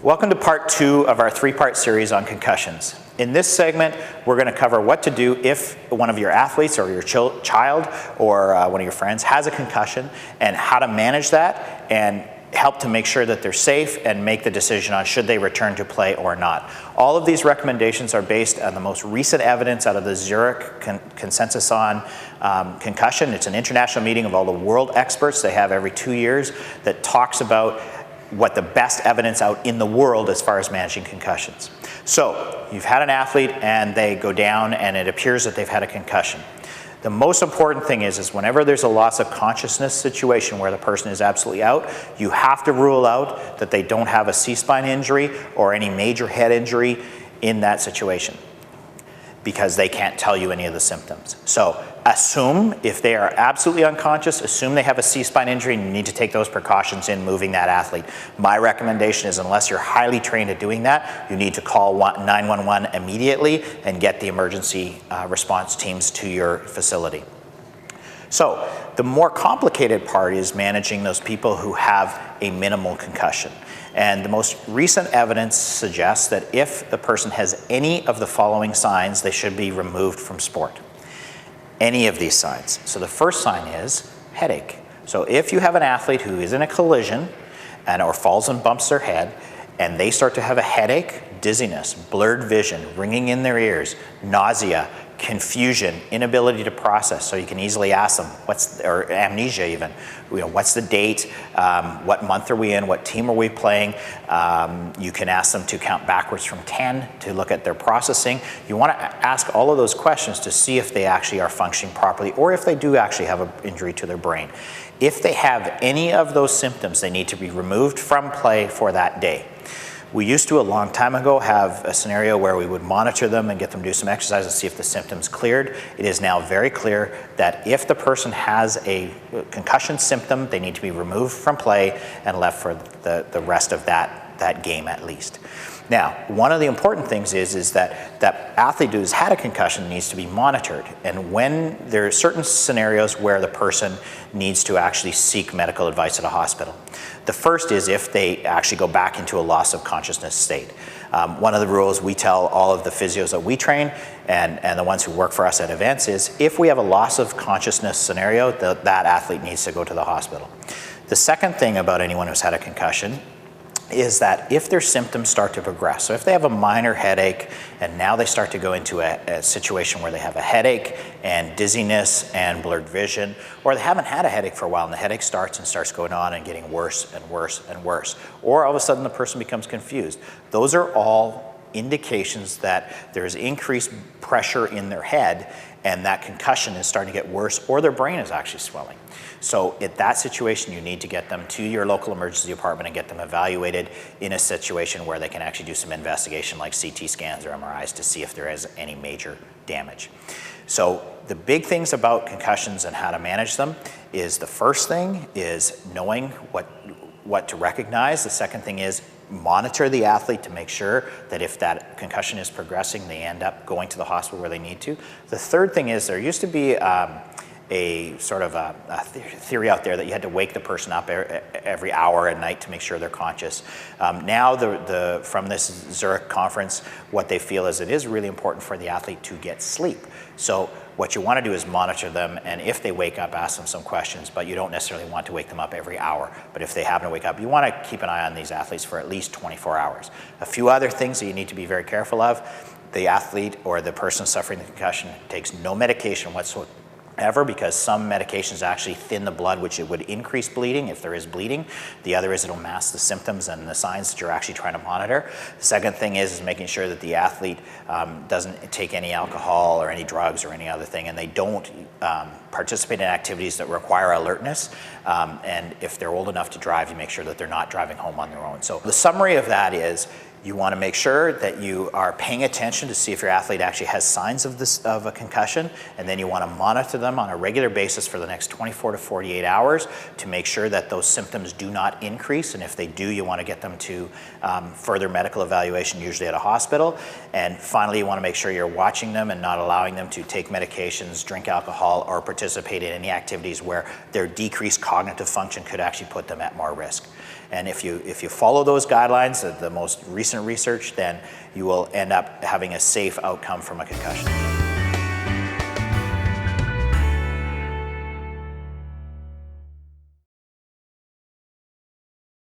Welcome to part 2 of our 3-part series on concussions. In this segment, we're going to cover what to do if one of your athletes or your child or one of your friends has a concussion, and how to manage that and help to make sure that they're safe and make the decision on should they return to play or not. All of these recommendations are based on the most recent evidence out of the Zurich Consensus on Concussion. It's an international meeting of all the world experts they have every 2 years that talks about what the best evidence out in the world as far as managing concussions. So you've had an athlete and they go down and it appears that they've had a concussion. The most important thing is whenever there's a loss of consciousness situation where the person is absolutely out, you have to rule out that they don't have a C-spine injury or any major head injury in that situation, because they can't tell you any of the symptoms. So assume, if they are absolutely unconscious, assume they have a C-spine injury and you need to take those precautions in moving that athlete. My recommendation is, unless you're highly trained at doing that, you need to call 911 immediately and get the emergency response teams to your facility. So the more complicated part is managing those people who have a minimal concussion. And the most recent evidence suggests that if the person has any of the following signs, they should be removed from sport. Any of these signs. So the first sign is headache. So if you have an athlete who is in a collision or falls and bumps their head, and they start to have a headache, dizziness, blurred vision, ringing in their ears, nausea, confusion, inability to process. So you can easily ask them, or amnesia even, what's the date, what month are we in, what team are we playing? You can ask them to count backwards from 10 to look at their processing. You want to ask all of those questions to see if they actually are functioning properly, or if they do actually have an injury to their brain. If they have any of those symptoms, they need to be removed from play for that day. We used to, a long time ago, have a scenario where we would monitor them and get them to do some exercise and see if the symptoms cleared. It is now very clear that if the person has a concussion symptom, they need to be removed from play and left for the rest of that game at least. Now, one of the important things is that that athlete who's had a concussion needs to be monitored. And when there are certain scenarios where the person needs to actually seek medical advice at a hospital. The first is if they actually go back into a loss of consciousness state. One of the rules we tell all of the physios that we train and the ones who work for us at events is, if we have a loss of consciousness scenario, that athlete needs to go to the hospital. The second thing about anyone who's had a concussion is that if their symptoms start to progress, so if they have a minor headache and now they start to go into a situation where they have a headache and dizziness and blurred vision, or they haven't had a headache for a while and the headache starts going on and getting worse and worse and worse, or all of a sudden the person becomes confused, those are all indications that there's increased pressure in their head and that concussion is starting to get worse, or their brain is actually swelling. So in that situation, you need to get them to your local emergency department and get them evaluated in a situation where they can actually do some investigation like CT scans or MRIs to see if there is any major damage. So the big things about concussions and how to manage them is, the first thing is knowing what to recognize. The second thing is monitor the athlete to make sure that if that concussion is progressing, they end up going to the hospital where they need to. The third thing is, there used to be a sort of a theory out there that you had to wake the person up every hour at night to make sure they're conscious. Now, from this Zurich conference, what they feel is it is really important for the athlete to get sleep. So what you want to do is monitor them, and if they wake up, ask them some questions, but you don't necessarily want to wake them up every hour. But if they happen to wake up, you want to keep an eye on these athletes for at least 24 hours. A few other things that you need to be very careful of: the athlete or the person suffering the concussion takes no medication whatsoever, because some medications actually thin the blood, which it would increase bleeding if there is bleeding. The other is it'll mask the symptoms and the signs that you're actually trying to monitor. The second thing is making sure that the athlete doesn't take any alcohol or any drugs or any other thing, and they don't participate in activities that require alertness. And if they're old enough to drive, you make sure that they're not driving home on their own. So the summary of that is, You want to make sure that you are paying attention to see if your athlete actually has signs of a concussion, and then you want to monitor them on a regular basis for the next 24 to 48 hours to make sure that those symptoms do not increase, and if they do, you want to get them to further medical evaluation, usually at a hospital. And finally, you want to make sure you're watching them and not allowing them to take medications, drink alcohol, or participate in any activities where their decreased cognitive function could actually put them at more risk. And if you follow those guidelines, the most recent research, then you will end up having a safe outcome from a concussion.